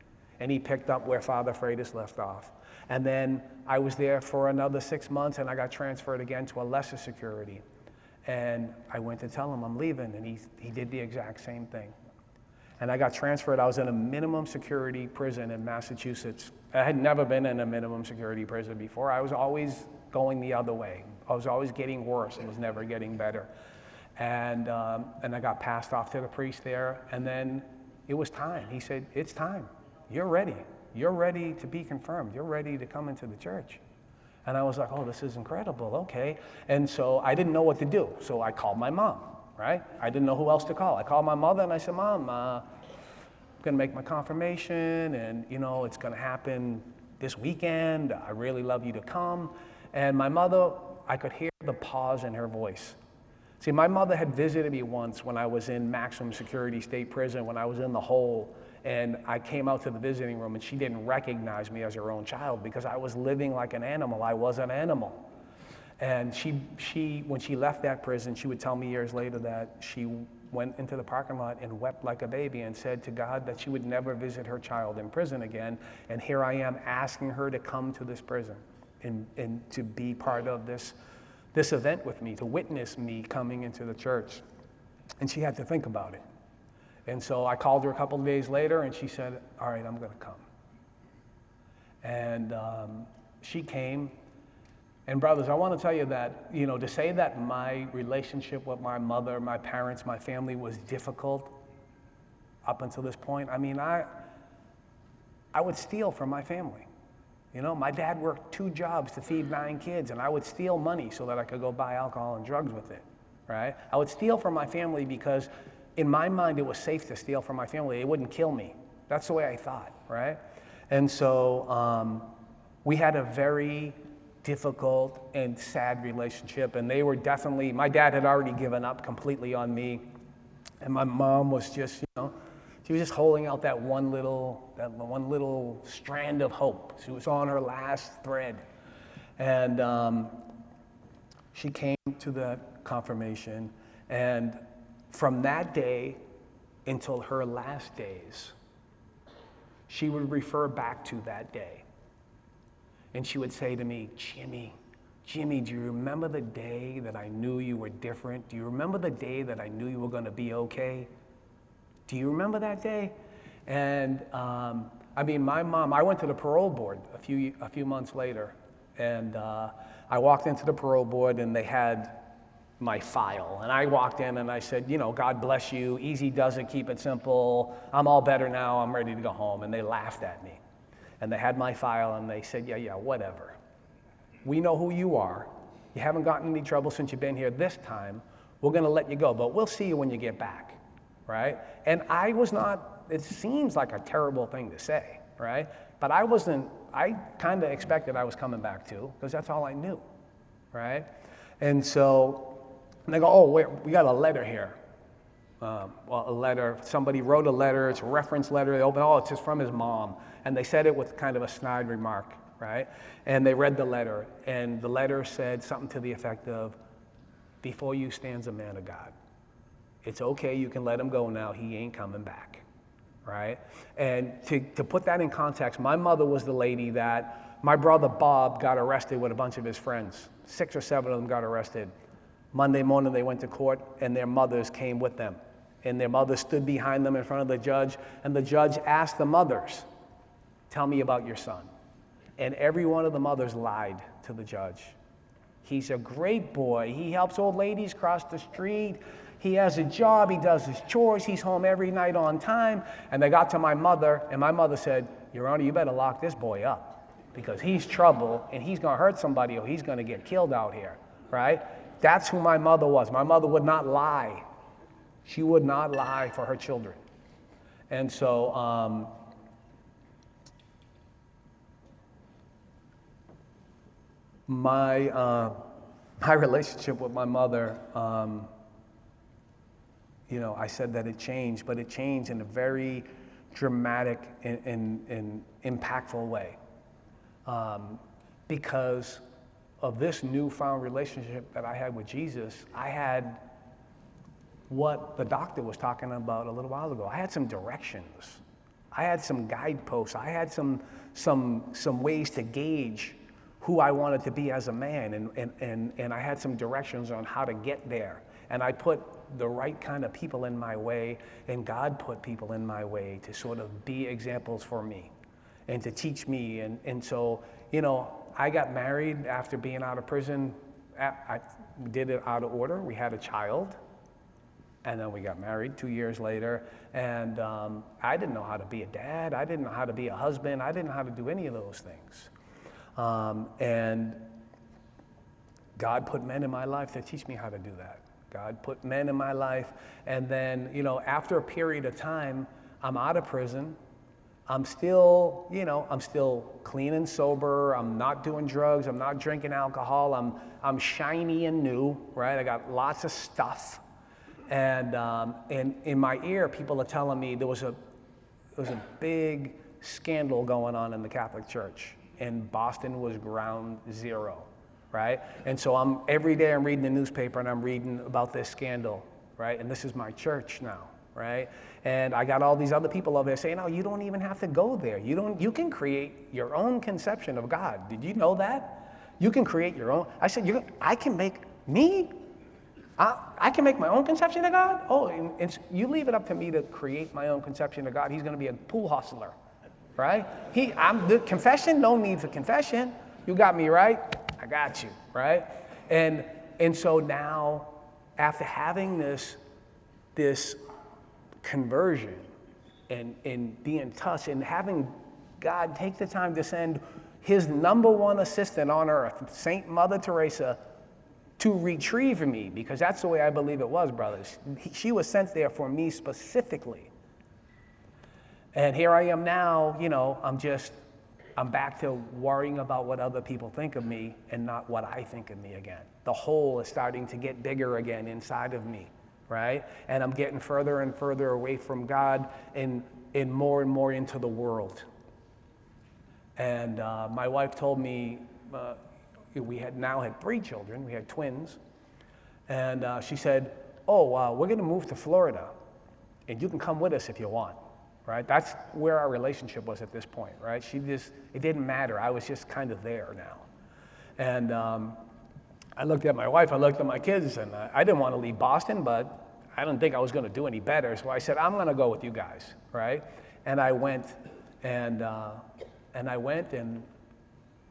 And he picked up where Father Freitas left off. And then I was there for another 6 months, and I got transferred again to a lesser security. And I went to tell him I'm leaving, and he did the exact same thing. And I got transferred. I was in a minimum security prison in Massachusetts. I had never been in a minimum security prison before. I was always going the other way. I was always getting worse. It was never getting better. And I got passed off to the priest there, and then it was time. He said, it's time. You're ready. You're ready to be confirmed. You're ready to come into the church. And I was like, oh, this is incredible, okay. And so I didn't know what to do, so I called my mom, right? I didn't know who else to call. I called my mother, and I said, Mom, I'm gonna make my confirmation, and it's gonna happen this weekend. I really love you to come. And my mother, I could hear the pause in her voice. See, my mother had visited me once when I was in maximum security state prison, when I was in the hole, and I came out to the visiting room, and she didn't recognize me as her own child because I was living like an animal. I was an animal. And she when she left that prison, she would tell me years later that she went into the parking lot and wept like a baby and said to God that she would never visit her child in prison again. And here I am asking her to come to this prison and to be part of this event with me, to witness me coming into the church. And she had to think about it. And so I called her a couple of days later, and she said, all right, I'm going to come. And she came. And brothers, I want to tell you that, to say that my relationship with my mother, my parents, my family was difficult up until this point, I mean, I would steal from my family. My dad worked 2 jobs to feed 9 kids, and I would steal money so that I could go buy alcohol and drugs with it, right? I would steal from my family because in my mind it was safe to steal from my family. It wouldn't kill me. That's the way I thought, right? And so we had a very difficult and sad relationship, and they were definitely, my dad had already given up completely on me, and my mom was just, she was just holding out that one little strand of hope. She was on her last thread. And she came to the confirmation, and from that day until her last days, she would refer back to that day. And she would say to me, Jimmy, do you remember the day that I knew you were different? Do you remember the day that I knew you were going to be okay? Do you remember that day? And my mom, I went to the parole board a few months later, and I walked into the parole board, and they had my file. And I walked in and I said, God bless you, easy does it, keep it simple. I'm all better now, I'm ready to go home. And they laughed at me. And they had my file, and they said, yeah, whatever. We know who you are. You haven't gotten in any trouble since you've been here this time. We're going to let you go, but we'll see you when you get back, right? And I was not it seems like a terrible thing to say, right? But I kind of expected I was coming back too, because that's all I knew, right? And so they go, oh, we got a letter here. Well, a letter, somebody wrote a letter, it's a reference letter, they open, oh, it's just from his mom. And they said it with kind of a snide remark, right? And they read the letter, and the letter said something to the effect of, before you stands a man of God. It's okay, you can let him go now, he ain't coming back, right? And to put that in context, my mother was the lady that my brother Bob got arrested with a bunch of his friends. 6 or 7 of them got arrested. Monday morning they went to court, and their mothers came with them. And their mothers stood behind them in front of the judge, and the judge asked the mothers, tell me about your son. And every one of the mothers lied to the judge. He's a great boy. He helps old ladies cross the street. He has a job. He does his chores. He's home every night on time. And they got to my mother, and my mother said, Your Honor, you better lock this boy up because he's trouble, and he's going to hurt somebody, or he's going to get killed out here, right? That's who my mother was. My mother would not lie. She would not lie for her children. And so my relationship with my mother, I said that it changed, but it changed in a very dramatic and impactful way. Because of this newfound relationship that I had with Jesus, I had what the doctor was talking about a little while ago. I had some directions. I had some guideposts. I had some ways to gauge who I wanted to be as a man, and I had some directions on how to get there. And I put the right kind of people in my way, and God put people in my way to sort of be examples for me and to teach me. And so, I got married after being out of prison. I did it out of order. We had a child. And then we got married 2 years later, and I didn't know how to be a dad. I didn't know how to be a husband. I didn't know how to do any of those things. And God put men in my life to teach me how to do that. God put men in my life, and then, after a period of time, I'm out of prison. I'm still clean and sober. I'm not doing drugs. I'm not drinking alcohol. I'm shiny and new, right? I got lots of stuff. And in my ear, people are telling me there was a big scandal going on in the Catholic Church, and Boston was ground zero, right? And so every day I'm reading the newspaper, and I'm reading about this scandal, right? And this is my church now, right? And I got all these other people over there saying, "No, you don't even have to go there. You can create your own conception of God. Did you know that? You can create your own." I said, I can make my own conception of God? Oh, and you leave it up to me to create my own conception of God. He's going to be a pool hustler, right? I'm the confession, no need for confession. You got me, right? I got you, right? And so now, after having this conversion and being touched and having God take the time to send his number one assistant on earth, Saint Mother Teresa, to retrieve me, because that's the way I believe it was, brothers. She was sent there for me specifically. And here I am now, I'm back to worrying about what other people think of me and not what I think of me again. The hole is starting to get bigger again inside of me, right? And I'm getting further and further away from God and more into the world. And my wife told me, we had 3 children. We had twins. And she said, we're going to move to Florida, and you can come with us if you want, right? That's where our relationship was at this point, right? It didn't matter. I was just kind of there now. And I looked at my wife, I looked at my kids, and I didn't want to leave Boston, but I didn't think I was going to do any better. So I said, I'm going to go with you guys, right? And I went, and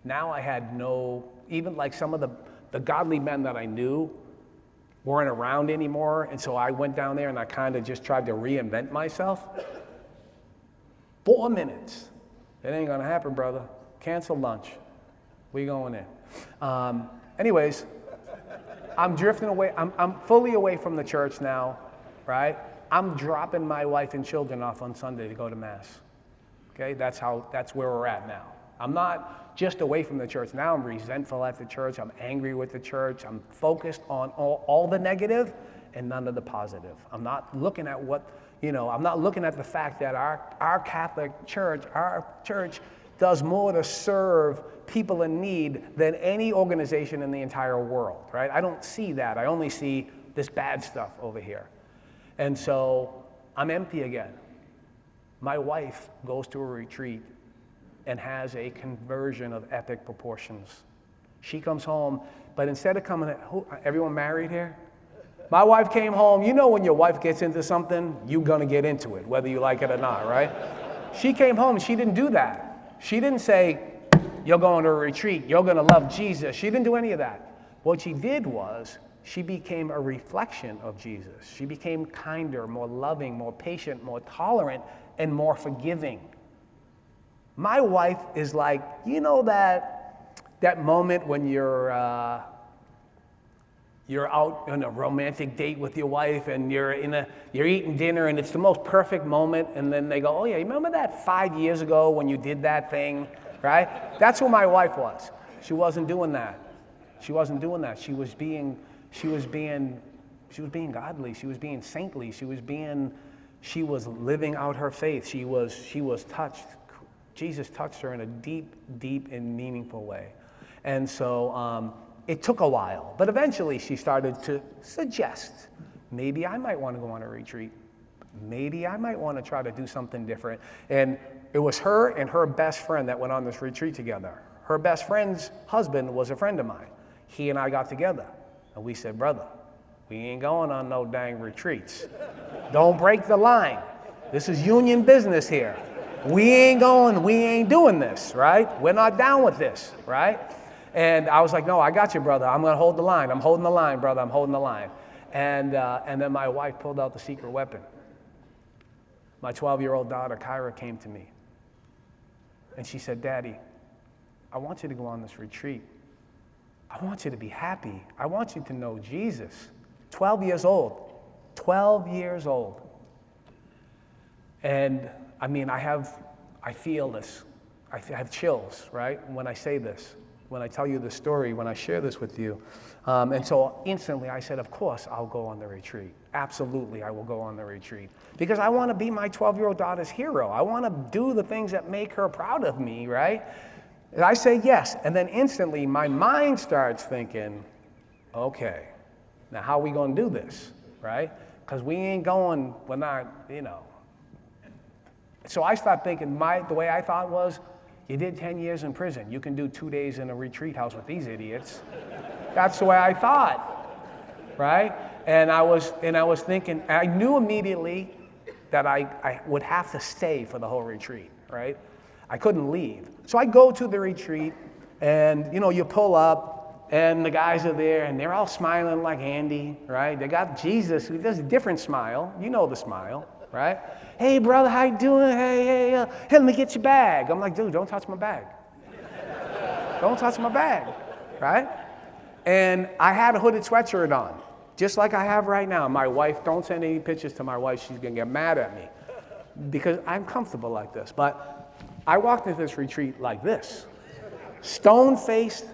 now I had even like some of the godly men that I knew weren't around anymore. And so I went down there and I kind of just tried to reinvent myself. 4 minutes. It ain't gonna happen, brother. Cancel lunch. We going in. Anyways, I'm drifting away. I'm fully away from the church now, right? I'm dropping my wife and children off on Sunday to go to Mass. Okay, that's where we're at now. I'm not just away from the church. Now I'm resentful at the church. I'm angry with the church. I'm focused on all the negative and none of the positive. I'm not looking at I'm not looking at the fact that our Catholic church, our church does more to serve people in need than any organization in the entire world, right? I don't see that. I only see this bad stuff over here. And so I'm empty again. My wife goes to a retreat and has a conversion of epic proportions. She comes home, but instead of everyone married here? My wife came home. You know when your wife gets into something, you're gonna get into it, whether you like it or not, right? She came home and she didn't do that. She didn't say, you're going to a retreat, you're gonna love Jesus. She didn't do any of that. What she did was, she became a reflection of Jesus. She became kinder, more loving, more patient, more tolerant, and more forgiving. My wife is like, you know that moment when you're out on a romantic date with your wife and you're eating dinner and it's the most perfect moment, and then they go, oh yeah, you remember that 5 years ago when you did that thing, right? That's who my wife was. She wasn't doing that. She wasn't doing that. She was being godly. She was being saintly. She was living out her faith. She was touched. Jesus touched her in a deep, deep and meaningful way. And so it took a while, but eventually she started to suggest, maybe I might want to go on a retreat. Maybe I might want to try to do something different. And it was her and her best friend that went on this retreat together. Her best friend's husband was a friend of mine. He and I got together and we said, brother, we ain't going on no dang retreats. Don't break the line. This is union business here. We ain't doing this, right? We're not down with this, right? And I was like, no, I got you, brother. I'm going to hold the line. I'm holding the line, brother. I'm holding the line. And then my wife pulled out the secret weapon. My 12-year-old daughter, Kyra, came to me. And she said, Daddy, I want you to go on this retreat. I want you to be happy. I want you to know Jesus. 12 years old. 12 years old. And I mean, I feel this. I have chills, right? When I say this, when I tell you the story, when I share this with you. And so instantly I said, of course, I'll go on the retreat. Absolutely, I will go on the retreat. Because I want to be my 12-year-old daughter's hero. I want to do the things that make her proud of me, right? And I say yes. And then instantly my mind starts thinking, okay, now how are we going to do this, right? Because we ain't going, we're not, So I started thinking, the way I thought was, you did 10 years in prison. You can do 2 days in a retreat house with these idiots. That's the way I thought, right? And I was thinking, I knew immediately that I would have to stay for the whole retreat, right? I couldn't leave. So I go to the retreat, and you pull up, and the guys are there, and they're all smiling like Andy, right? They got Jesus, who does a different smile. You know the smile, right? Hey, brother, how you doing? Hey, let me get your bag. I'm like, dude, don't touch my bag. Don't touch my bag, right? And I had a hooded sweatshirt on, just like I have right now. My wife, don't send any pictures to my wife. She's going to get mad at me because I'm comfortable like this. But I walked into this retreat like this, stone-faced.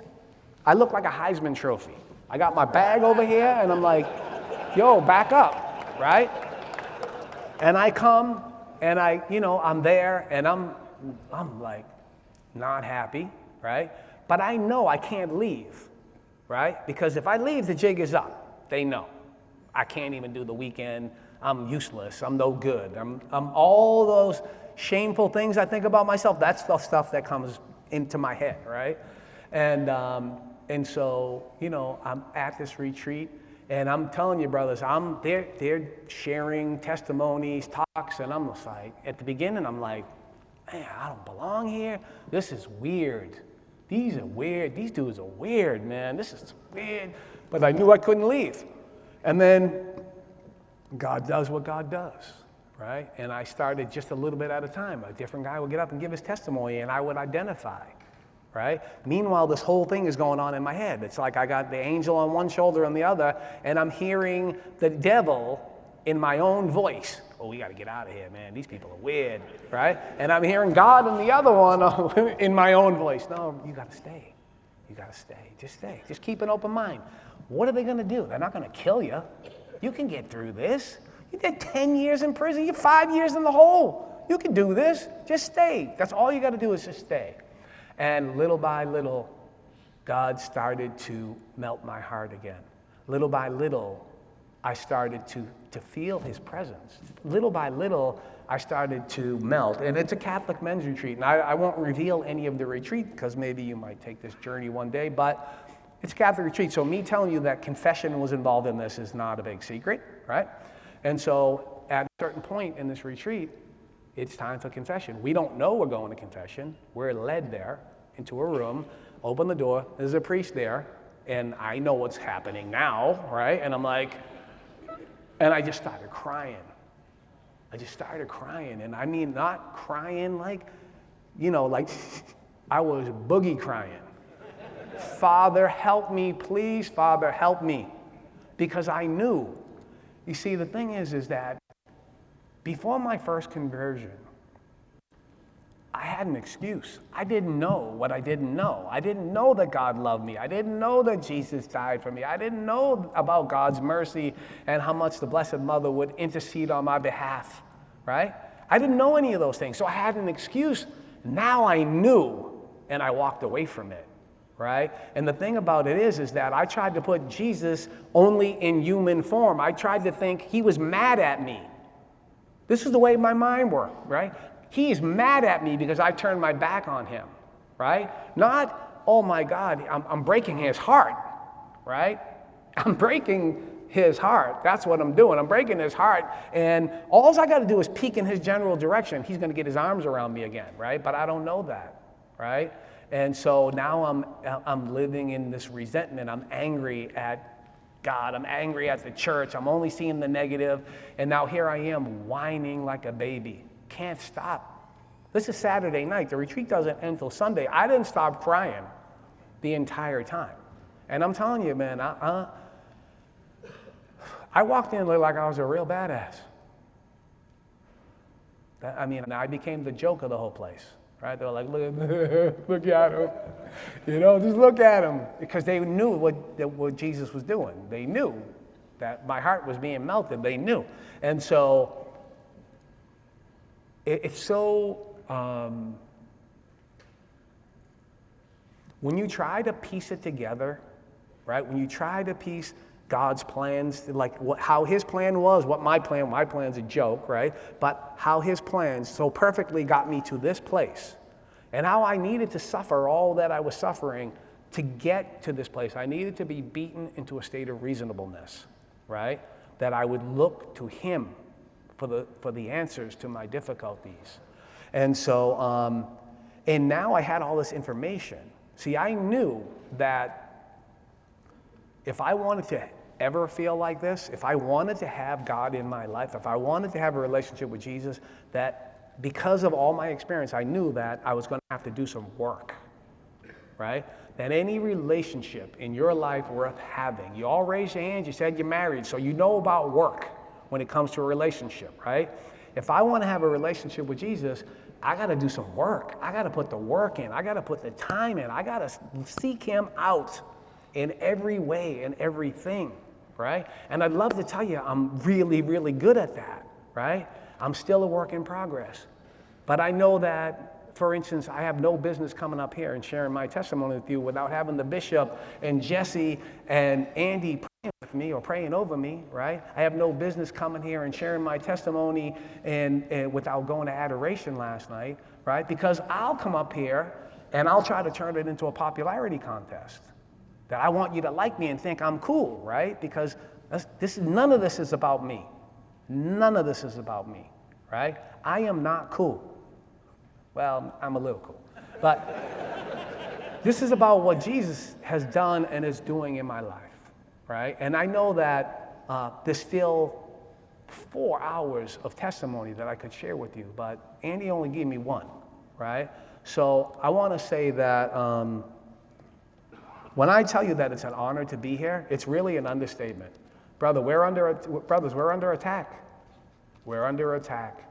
I look like a Heisman Trophy. I got my bag over here, and I'm like, yo, back up, right? And I come, and I'm there, and I'm like not happy, right? But I know I can't leave, right? Because if I leave, the jig is up. They know. I can't even do the weekend. I'm useless. I'm no good. I'm all those shameful things I think about myself. That's the stuff that comes into my head, right? And so, I'm at this retreat, and I'm telling you, brothers, they're sharing testimonies, talks, and I'm just like, at the beginning, I'm like, man, I don't belong here. This is weird. These are weird. These dudes are weird, man. This is weird. But I knew I couldn't leave. And then God does what God does, right? And I started just a little bit at a time. A different guy would get up and give his testimony, and I would identify, right? Meanwhile, this whole thing is going on in my head. It's like I got the angel on one shoulder and the other, and I'm hearing the devil in my own voice. Oh, we got to get out of here, man. These people are weird, right? And I'm hearing God in the other one in my own voice. No, you got to stay. You got to stay. Just stay. Just keep an open mind. What are they going to do? They're not going to kill you. You can get through this. You did 10 years in prison. You're 5 years in the hole. You can do this. Just stay. That's all you got to do is just stay. And little by little, God started to melt my heart again. Little by little, I started to feel his presence. Little by little, I started to melt. And it's a Catholic men's retreat. And I won't reveal any of the retreat because maybe you might take this journey one day, but it's a Catholic retreat. So me telling you that confession was involved in this is not a big secret, right? And so at a certain point in this retreat, it's time for confession. We don't know we're going to confession. We're led there into a room, open the door, there's a priest there, and I know what's happening now, right? And I'm like, and I just started crying. I just started crying, and I mean not crying like, like I was boogie crying. Father, help me, please, Father, help me. Because I knew. You see, the thing is that before my first conversion, I had an excuse. I didn't know what I didn't know. I didn't know that God loved me. I didn't know that Jesus died for me. I didn't know about God's mercy and how much the Blessed Mother would intercede on my behalf, right? I didn't know any of those things, so I had an excuse. Now I knew, and I walked away from it, right? And the thing about it is that I tried to put Jesus only in human form. I tried to think he was mad at me. This is the way my mind worked, right? He's mad at me because I turned my back on him, right? Not, oh my God, I'm breaking his heart, right? I'm breaking his heart. That's what I'm doing. I'm breaking his heart. And all I got to do is peek in his general direction. He's going to get his arms around me again, right? But I don't know that, right? And so now I'm living in this resentment. I'm angry at God. I'm angry at the church. I'm only seeing the negative. And now here I am whining like a baby. Can't stop. This is Saturday night. The retreat doesn't end till Sunday. I didn't stop crying the entire time. And I'm telling you, man, I walked in like I was a real badass. I became the joke of the whole place, right? They were like, look at him. Just look at him. Because they knew what Jesus was doing. They knew that my heart was being melted. They knew. And so it's so, when you try to piece it together, right? When you try to piece God's plans, like how his plan was, what my plan's a joke, right? But how his plans so perfectly got me to this place, and how I needed to suffer all that I was suffering to get to this place. I needed to be beaten into a state of reasonableness, right? That I would look to him for the answers to my difficulties. And so, and now I had all this information. See, I knew that if I wanted to ever feel like this, if I wanted to have God in my life, if I wanted to have a relationship with Jesus, that because of all my experience, I knew that I was going to have to do some work, right? That any relationship in your life worth having, you all raised your hands, you said you're married, so you know about work when it comes to a relationship, right? If I want to have a relationship with Jesus, I got to do some work. I got to put the work in. I got to put the time in. I got to seek him out in every way and everything, right? And I'd love to tell you I'm really, really good at that, right? I'm still a work in progress. But I know that, for instance, I have no business coming up here and sharing my testimony with you without having the bishop and Jesse and Andy praying with me or praying over me, right? I have no business coming here and sharing my testimony and without going to adoration last night, right? Because I'll come up here and I'll try to turn it into a popularity contest. That I want you to like me and think I'm cool, right? Because none of this is about me. None of this is about me, right? I am not cool. Well, I'm a little cool. But this is about what Jesus has done and is doing in my life, right? And I know that there's still 4 hours of testimony that I could share with you, but Andy only gave me 1, right? So I want to say that when I tell you that it's an honor to be here, it's really an understatement. Brothers, we're under attack. We're under attack,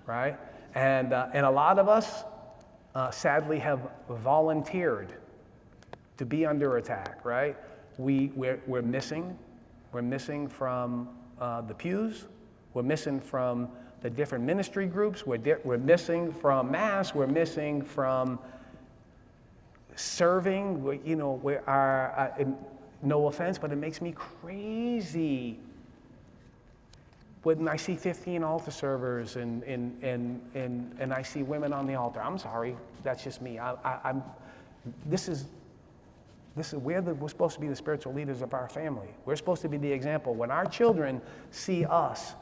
right? And a lot of us, sadly, have volunteered to be under attack, right? We're missing. We're missing from the pews. We're missing from the different ministry groups. We're missing from Mass. We're missing from serving. No offense, but it makes me crazy when I see 15 altar servers and I see women on the altar. I'm sorry, that's just me. This is we're supposed to be the spiritual leaders of our family. We're supposed to be the example. When our children see us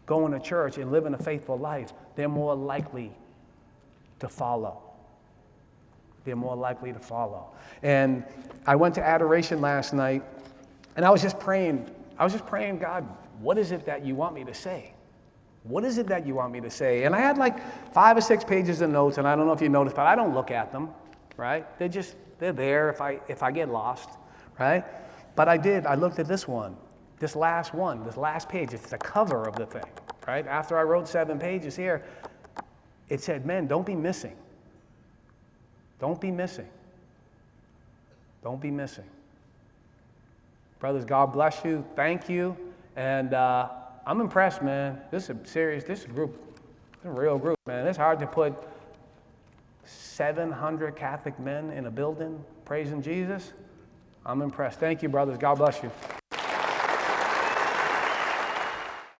going to church and living a faithful life, they're more likely to follow. They're more likely to follow. And I went to adoration last night, and I was just praying, God, what is it that you want me to say? What is it that you want me to say? And I had like 5 or 6 pages of notes, and I don't know if you noticed, but I don't look at them, right? They're there if I get lost, right? But I did. I looked at this last page. It's the cover of the thing, right? After I wrote 7 pages here, it said, men, don't be missing. Don't be missing. Don't be missing. Brothers, God bless you. Thank you. And I'm impressed, man. This is a real group, man. It's hard to put 700 Catholic men in a building praising Jesus. I'm impressed. Thank you, brothers. God bless you.